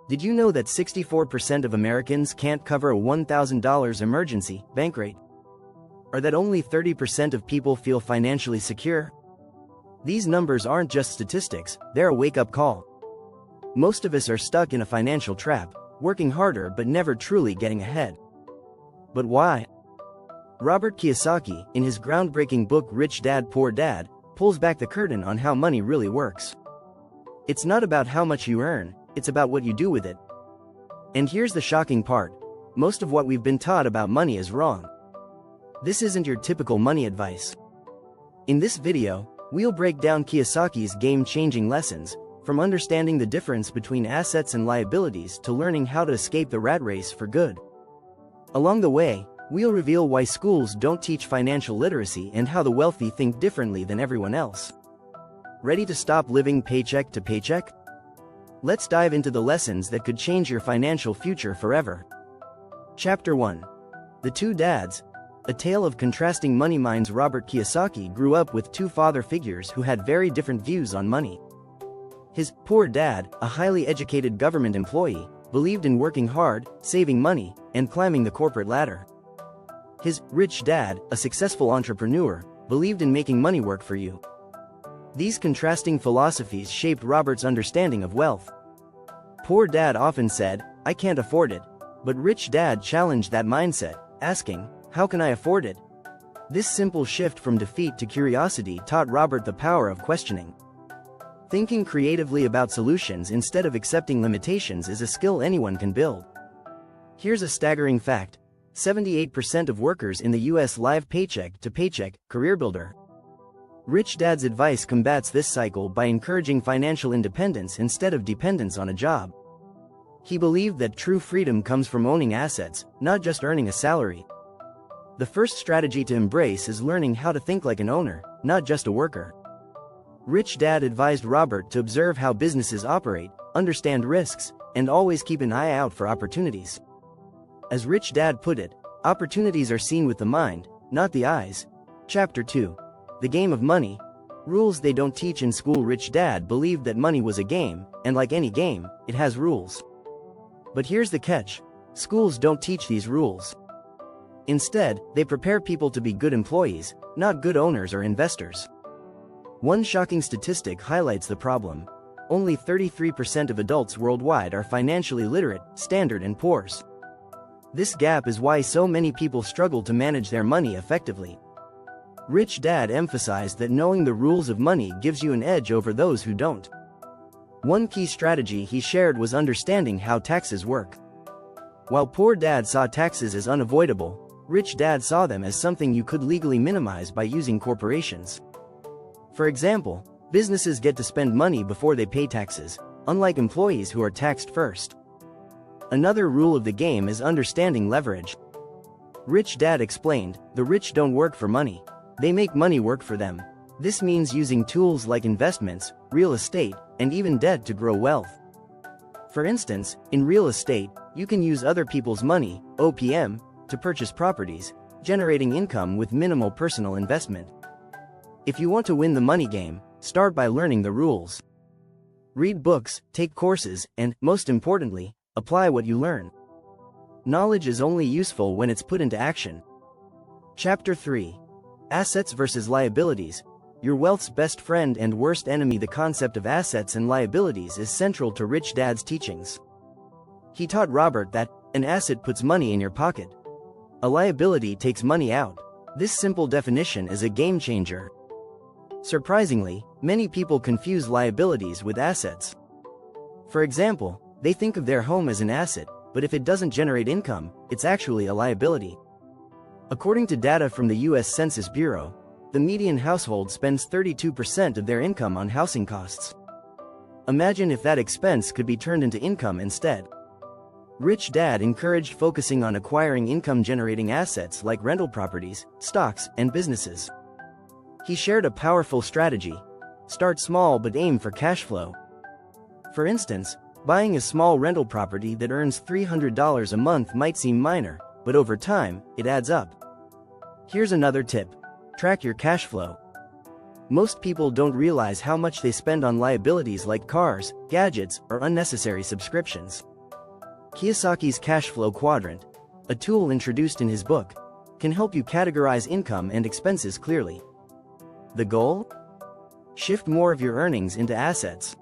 Did you know that 64% of Americans can't cover a $1,000 emergency, Bankrate? Or that only 30% of people feel financially secure? These numbers aren't just statistics, they're a wake-up call. Most of us are stuck in a financial trap, working harder but never truly getting ahead. But why? Robert Kiyosaki, in his groundbreaking book Rich Dad Poor Dad, pulls back the curtain on how money really works. It's not about how much you earn, it's about what you do with it. And here's the shocking part: most of what we've been taught about money is wrong. This isn't your typical money advice. In this video, we'll break down Kiyosaki's game-changing lessons, from understanding the difference between assets and liabilities to learning how to escape the rat race for good. Along the way, we'll reveal why schools don't teach financial literacy and how the wealthy think differently than everyone else. Ready to stop living paycheck to paycheck? Let's dive into the lessons that could change your financial future forever. Chapter 1. The Two Dads. A tale of contrasting money minds. Robert Kiyosaki grew up with two father figures who had very different views on money. His poor dad, a highly educated government employee, believed in working hard, saving money, and climbing the corporate ladder. His rich dad, a successful entrepreneur, believed in making money work for you. These contrasting philosophies shaped Robert's understanding of wealth. Poor dad often said, "I can't afford it," but rich dad challenged that mindset, asking, "How can I afford it?" This simple shift from defeat to curiosity taught Robert the power of questioning. Thinking creatively about solutions instead of accepting limitations is a skill anyone can build. Here's a staggering fact: 78% of workers in the US live paycheck to paycheck. Career builder. Rich Dad's advice combats this cycle by encouraging financial independence instead of dependence on a job. He believed that true freedom comes from owning assets, not just earning a salary. The first strategy to embrace is learning how to think like an owner, not just a worker. Rich Dad advised Robert to observe how businesses operate, understand risks, and always keep an eye out for opportunities. As Rich Dad put it, opportunities are seen with the mind, not the eyes. Chapter 2. The Game of Money. Rules they don't teach in school. Rich Dad believed that money was a game, and like any game, it has rules. But here's the catch: schools don't teach these rules. Instead, they prepare people to be good employees, not good owners or investors. One shocking statistic highlights the problem. Only 33% of adults worldwide are financially literate, Standard & Poor's. This gap is why so many people struggle to manage their money effectively. Rich Dad emphasized that knowing the rules of money gives you an edge over those who don't. One key strategy he shared was understanding how taxes work. While Poor Dad saw taxes as unavoidable, Rich Dad saw them as something you could legally minimize by using corporations. For example, businesses get to spend money before they pay taxes, unlike employees who are taxed first. Another rule of the game is understanding leverage. Rich Dad explained, "The rich don't work for money. They make money work for them." This means using tools like investments, real estate, and even debt to grow wealth. For instance, in real estate, you can use other people's money, OPM, to purchase properties, generating income with minimal personal investment. If you want to win the money game, start by learning the rules. Read books, take courses, and, most importantly, apply what you learn. Knowledge is only useful when it's put into action. Chapter 3. Assets versus liabilities. Your wealth's best friend and worst enemy. The concept of assets and liabilities is central to Rich Dad's teachings. He taught Robert that an asset puts money in your pocket. A liability takes money out. This simple definition is a game changer. Surprisingly, many people confuse liabilities with assets. For example, they think of their home as an asset, but if it doesn't generate income, it's actually a liability. According to data from the US Census Bureau, the median household spends 32% of their income on housing costs. Imagine if that expense could be turned into income instead. Rich Dad encouraged focusing on acquiring income-generating assets like rental properties, stocks, and businesses. He shared a powerful strategy: start small but aim for cash flow. For instance, buying a small rental property that earns $300 a month might seem minor, but over time, it adds up. Here's another tip: track your cash flow. Most people don't realize how much they spend on liabilities like cars, gadgets, or unnecessary subscriptions. Kiyosaki's cash flow quadrant, a tool introduced in his book, can help you categorize income and expenses clearly. The goal? Shift more of your earnings into assets.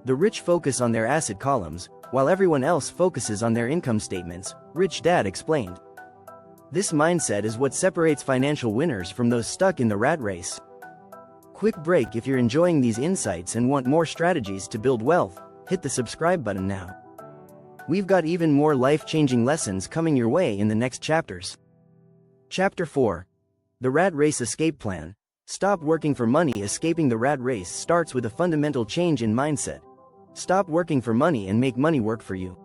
The rich focus on their asset columns, while everyone else focuses on their income statements, Rich Dad explained. This mindset is what separates financial winners from those stuck in the rat race. Quick break. If you're enjoying these insights and want more strategies to build wealth, hit the subscribe button now. We've got even more life-changing lessons coming your way in the next chapters. Chapter 4. The Rat Race Escape Plan. Stop working for money. Escaping the rat race starts with a fundamental change in mindset. Stop working for money and make money work for you.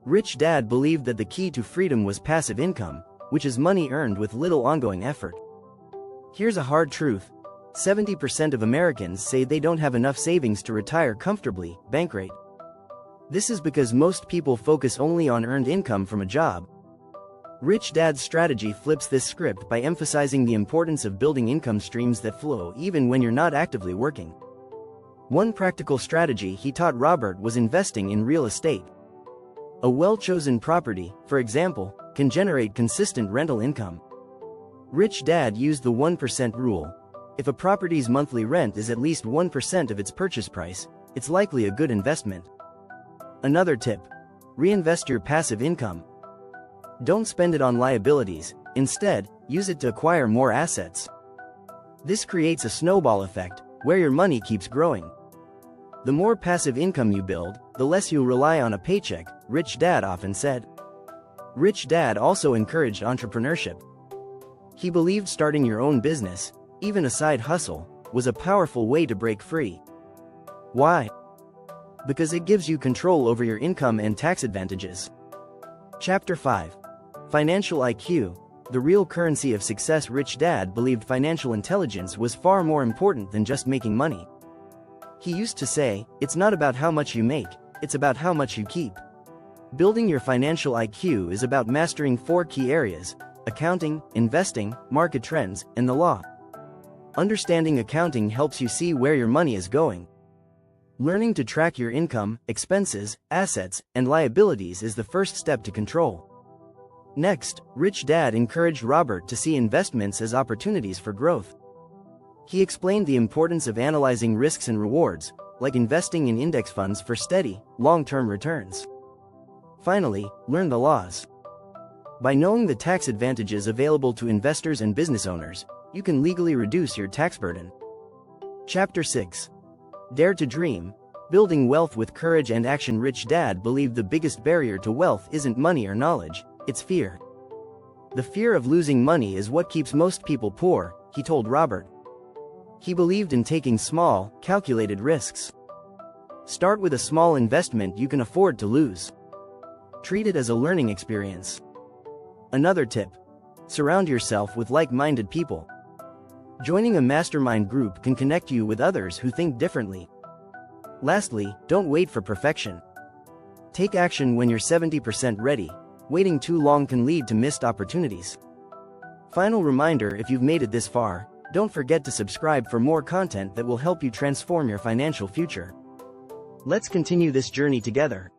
Rich Dad believed that the key to freedom was passive income, which is money earned with little ongoing effort. Here's a hard truth. 70% of Americans say they don't have enough savings to retire comfortably. Bankrate. This is because most people focus only on earned income from a job. Rich Dad's strategy flips this script by emphasizing the importance of building income streams that flow even when you're not actively working. One practical strategy he taught Robert was investing in real estate. A well-chosen property, for example, can generate consistent rental income. Rich Dad used the 1% rule. If a property's monthly rent is at least 1% of its purchase price, it's likely a good investment. Another tip: reinvest your passive income. Don't spend it on liabilities, instead, use it to acquire more assets. This creates a snowball effect, where your money keeps growing. The more passive income you build, the less you'll rely on a paycheck, Rich Dad often said. Rich Dad also encouraged entrepreneurship. He believed starting your own business, even a side hustle, was a powerful way to break free. Why? Because it gives you control over your income and tax advantages. Chapter 5. Financial IQ, the real currency of success. Rich Dad believed financial intelligence was far more important than just making money. He used to say, "It's not about how much you make, it's about how much you keep." Building your financial IQ is about mastering 4 key areas: accounting, investing, market trends, and the law. Understanding accounting helps you see where your money is going. Learning to track your income, expenses, assets, and liabilities is the first step to control. Next, Rich Dad encouraged Robert to see investments as opportunities for growth. He explained the importance of analyzing risks and rewards, like investing in index funds for steady, long-term returns. Finally, learn the laws. By knowing the tax advantages available to investors and business owners, you can legally reduce your tax burden. Chapter 6. Dare to Dream, building wealth with courage and action. Rich Dad believed the biggest barrier to wealth isn't money or knowledge, it's fear. The fear of losing money is what keeps most people poor, he told Robert. He believed in taking small, calculated risks. Start with a small investment you can afford to lose. Treat it as a learning experience. Another tip: surround yourself with like-minded people. Joining a mastermind group can connect you with others who think differently. Lastly, don't wait for perfection. Take action when you're 70% ready. Waiting too long can lead to missed opportunities. Final reminder: if you've made it this far, don't forget to subscribe for more content that will help you transform your financial future. Let's continue this journey together.